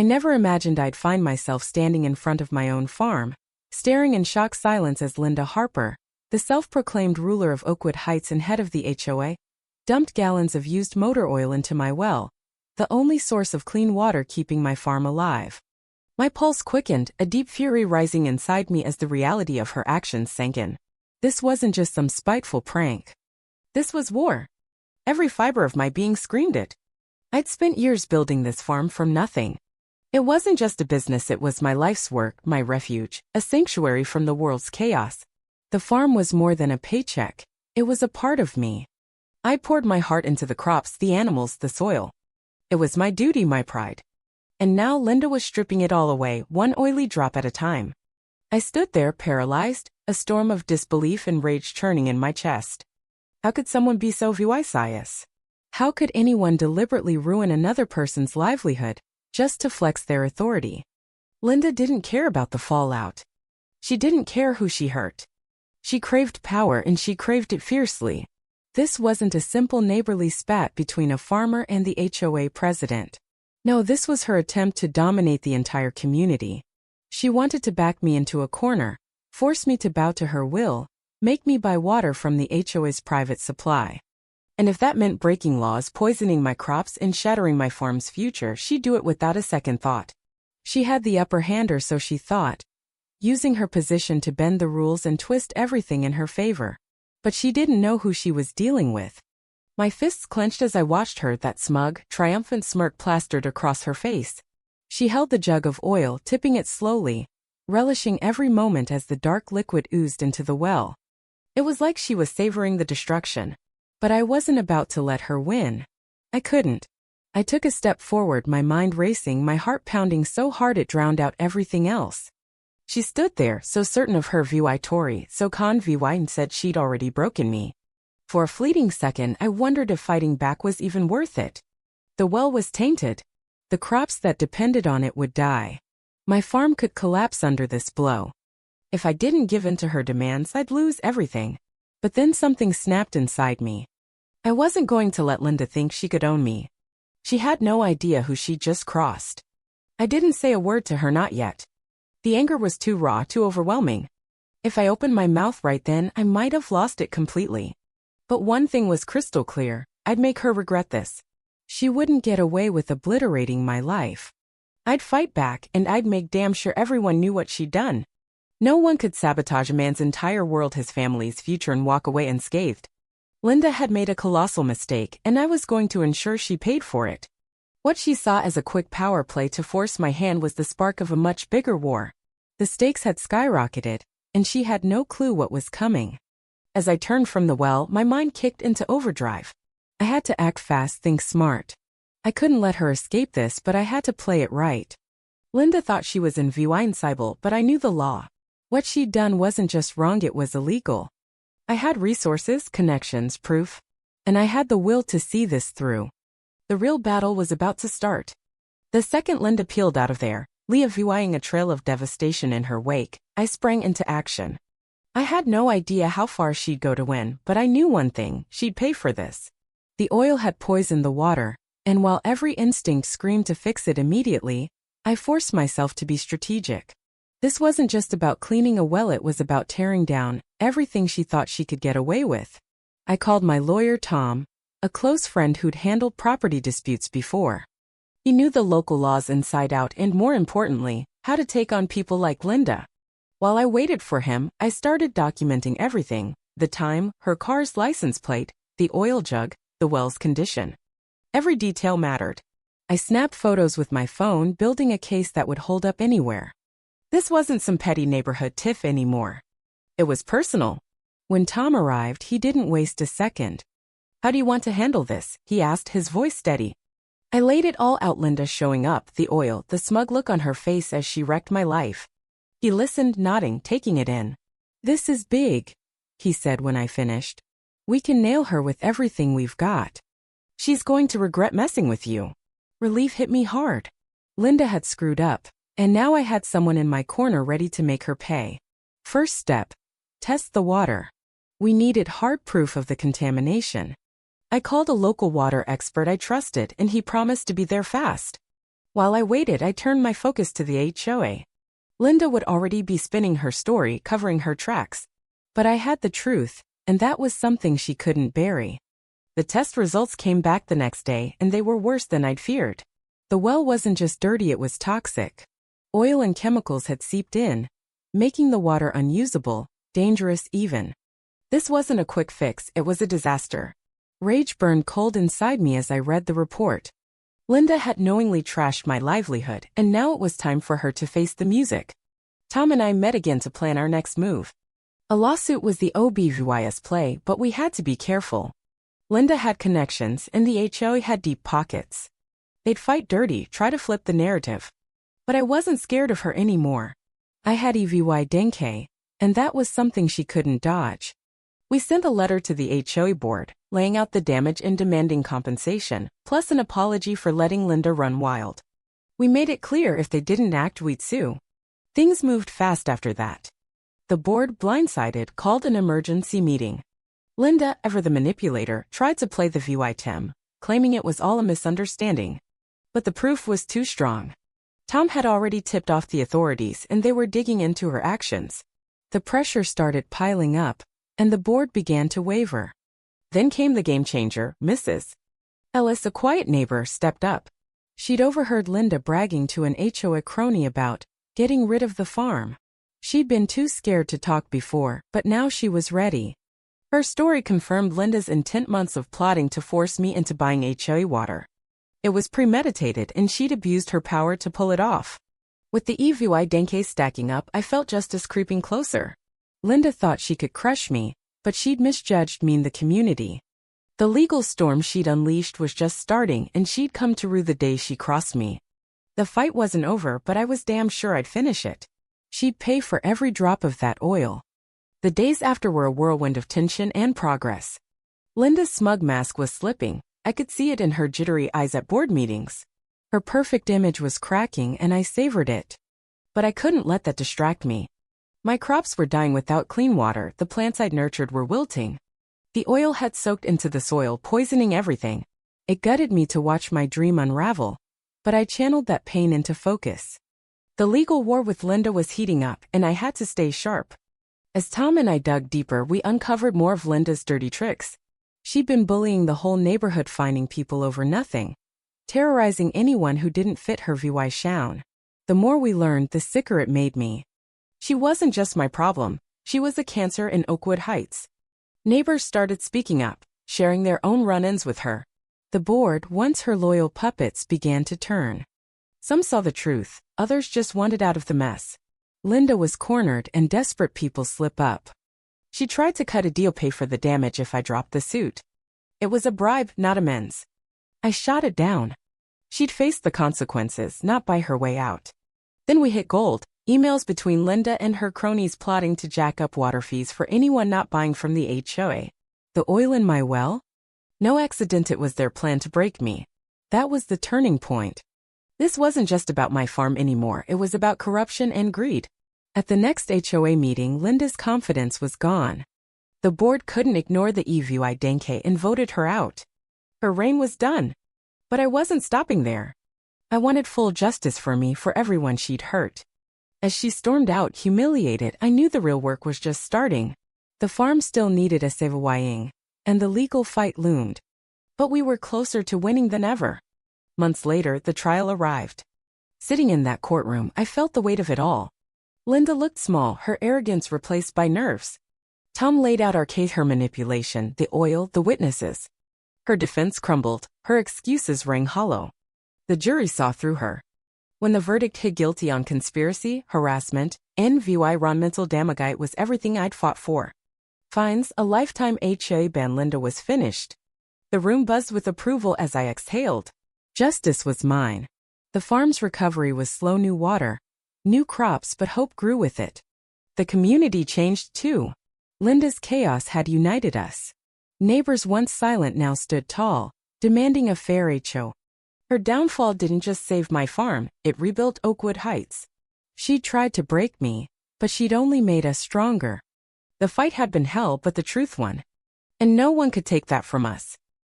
I never imagined I'd find myself standing in front of my own farm, staring in shocked silence as Linda Harper, the self-proclaimed ruler of Oakwood Heights and head of the HOA, dumped gallons of used motor oil into my well, the only source of clean water keeping my farm alive. My pulse quickened, a deep fury rising inside me as the reality of her actions sank in. This wasn't just some spiteful prank. This was war. Every fiber of my being screamed it. I'd spent years building this farm from nothing. It wasn't just a business, it was my life's work, my refuge, a sanctuary from the world's chaos. The farm was more than a paycheck. It was a part of me. I poured my heart into the crops, the animals, the soil. It was my duty, my pride. And now Linda was stripping it all away, one oily drop at a time. I stood there paralyzed, a storm of disbelief and rage churning in my chest. How could someone be so vicious? How could anyone deliberately ruin another person's livelihood, just to flex their authority? Linda didn't care about the fallout. She didn't care who she hurt. She craved power, and she craved it fiercely. This wasn't a simple neighborly spat between a farmer and the HOA president. No, this was her attempt to dominate the entire community. She wanted to back me into a corner, force me to bow to her will, make me buy water from the HOA's private supply. And if that meant breaking laws, poisoning my crops, and shattering my farm's future, she'd do it without a second thought. She had the upper hand, or so she thought, using her position to bend the rules and twist everything in her favor. But she didn't know who she was dealing with. My fists clenched as I watched her, that smug, triumphant smirk plastered across her face. She held the jug of oil, tipping it slowly, relishing every moment as the dark liquid oozed into the well. It was like she was savoring the destruction. But I wasn't about to let her win. I couldn't. I took a step forward, my mind racing, my heart pounding so hard it drowned out everything else. She stood there, so certain of her victory, so convinced said she'd already broken me. For a fleeting second, I wondered if fighting back was even worth it. The well was tainted. The crops that depended on it would die. My farm could collapse under this blow. If I didn't give in to her demands, I'd lose everything. But then something snapped inside me. I wasn't going to let Linda think she could own me. She had no idea who she'd just crossed. I didn't say a word to her, not yet. The anger was too raw, too overwhelming. If I opened my mouth right then, I might have lost it completely. But one thing was crystal clear: I'd make her regret this. She wouldn't get away with obliterating my life. I'd fight back, and I'd make damn sure everyone knew what she'd done. No one could sabotage a man's entire world, his family's future, and walk away unscathed. Linda had made a colossal mistake, and I was going to ensure she paid for it. What she saw as a quick power play to force my hand was the spark of a much bigger war. The stakes had skyrocketed, and she had no clue what was coming. As I turned from the well, my mind kicked into overdrive. I had to act fast, think smart. I couldn't let her escape this, but I had to play it right. Linda thought she was invincible, but I knew the law. What she'd done wasn't just wrong, it was illegal. I had resources, connections, proof, and I had the will to see this through. The real battle was about to start. The second Linda peeled out of there, leaving a trail of devastation in her wake, I sprang into action. I had no idea how far she'd go to win, but I knew one thing: she'd pay for this. The oil had poisoned the water, and while every instinct screamed to fix it immediately, I forced myself to be strategic. This wasn't just about cleaning a well, it was about tearing down everything she thought she could get away with. I called my lawyer Tom, a close friend who'd handled property disputes before. He knew the local laws inside out and, more importantly, how to take on people like Linda. While I waited for him, I started documenting everything: the time, her car's license plate, the oil jug, the well's condition. Every detail mattered. I snapped photos with my phone, building a case that would hold up anywhere. This wasn't some petty neighborhood tiff anymore. It was personal. When Tom arrived, he didn't waste a second. "How do you want to handle this?" he asked, his voice steady. I laid it all out: Linda showing up, the oil, the smug look on her face as she wrecked my life. He listened, nodding, taking it in. "This is big," he said when I finished. "We can nail her with everything we've got. She's going to regret messing with you." Relief hit me hard. Linda had screwed up, and now I had someone in my corner ready to make her pay. First step: test the water. We needed hard proof of the contamination. I called a local water expert I trusted, and he promised to be there fast. While I waited, I turned my focus to the HOA. Linda would already be spinning her story, covering her tracks. But I had the truth, and that was something she couldn't bury. The test results came back the next day, and they were worse than I'd feared. The well wasn't just dirty, it was toxic. Oil and chemicals had seeped in, making the water unusable, dangerous even. This wasn't a quick fix, it was a disaster. Rage burned cold inside me as I read the report. Linda had knowingly trashed my livelihood, and now it was time for her to face the music. Tom and I met again to plan our next move. A lawsuit was the obvious play, but we had to be careful. Linda had connections, and the HOA had deep pockets. They'd fight dirty, try to flip the narrative. But I wasn't scared of her anymore. I had EVY Denke, and that was something she couldn't dodge. We sent a letter to the HOA board, laying out the damage and demanding compensation, plus an apology for letting Linda run wild. We made it clear if they didn't act, we'd sue. Things moved fast after that. The board, blindsided, called an emergency meeting. Linda, ever the manipulator, tried to play the victim, claiming it was all a misunderstanding. But the proof was too strong. Tom had already tipped off the authorities, and they were digging into her actions. The pressure started piling up, and the board began to waver. Then came the game changer. Mrs. Ellis, a quiet neighbor, stepped up. She'd overheard Linda bragging to an HOA crony about getting rid of the farm. She'd been too scared to talk before, but now she was ready. Her story confirmed Linda's intent, months of plotting to force me into buying HOA water. It was premeditated, and she'd abused her power to pull it off. With the EVY Denke stacking up, I felt justice creeping closer. Linda thought she could crush me, but she'd misjudged me and the community. The legal storm she'd unleashed was just starting, and she'd come to rue the day she crossed me. The fight wasn't over, but I was damn sure I'd finish it. She'd pay for every drop of that oil. The days after were a whirlwind of tension and progress. Linda's smug mask was slipping. I could see it in her jittery eyes at board meetings. Her perfect image was cracking, and I savored it. But I couldn't let that distract me. My crops were dying without clean water, the plants I'd nurtured were wilting. The oil had soaked into the soil, poisoning everything. It gutted me to watch my dream unravel, but I channeled that pain into focus. The legal war with Linda was heating up, and I had to stay sharp. As Tom and I dug deeper, we uncovered more of Linda's dirty tricks. She'd been bullying the whole neighborhood, fining people over nothing, terrorizing anyone who didn't fit her vision. The more we learned, the sicker it made me. She wasn't just my problem, she was a cancer in Oakwood Heights. Neighbors started speaking up, sharing their own run-ins with her. The board, once her loyal puppets, began to turn. Some saw the truth, others just wanted out of the mess. Linda was cornered, and desperate people slip up. She tried to cut a deal, pay for the damage if I dropped the suit. It was a bribe, not amends. I shot it down. She'd face the consequences, not buy her way out. Then we hit gold. Emails between Linda and her cronies plotting to jack up water fees for anyone not buying from the HOA. The oil in my well? No accident, it was their plan to break me. That was the turning point. This wasn't just about my farm anymore, it was about corruption and greed. At the next HOA meeting, Linda's confidence was gone. The board couldn't ignore the EVY Denke and voted her out. Her reign was done. But I wasn't stopping there. I wanted full justice for me, for everyone she'd hurt. As she stormed out, humiliated, I knew the real work was just starting. The farm still needed a savvying, and the legal fight loomed. But we were closer to winning than ever. Months later, the trial arrived. Sitting in that courtroom, I felt the weight of it all. Linda looked small, her arrogance replaced by nerves. Tom laid out our case, her manipulation, the oil, the witnesses. Her defense crumbled, her excuses rang hollow. The jury saw through her. When the verdict hit guilty on conspiracy, harassment, and environmental damage, it was everything I'd fought for. Fines, a lifetime HOA ban. Linda was finished. The room buzzed with approval as I exhaled. Justice was mine. The farm's recovery was slow, new water, new crops, but hope grew with it. The community changed too. Linda's chaos had united us. Neighbors once silent now stood tall, demanding a fair HOA. Her downfall didn't just save my farm, it rebuilt Oakwood Heights. She'd tried to break me, but she'd only made us stronger. The fight had been hell, but the truth won. And no one could take that from us.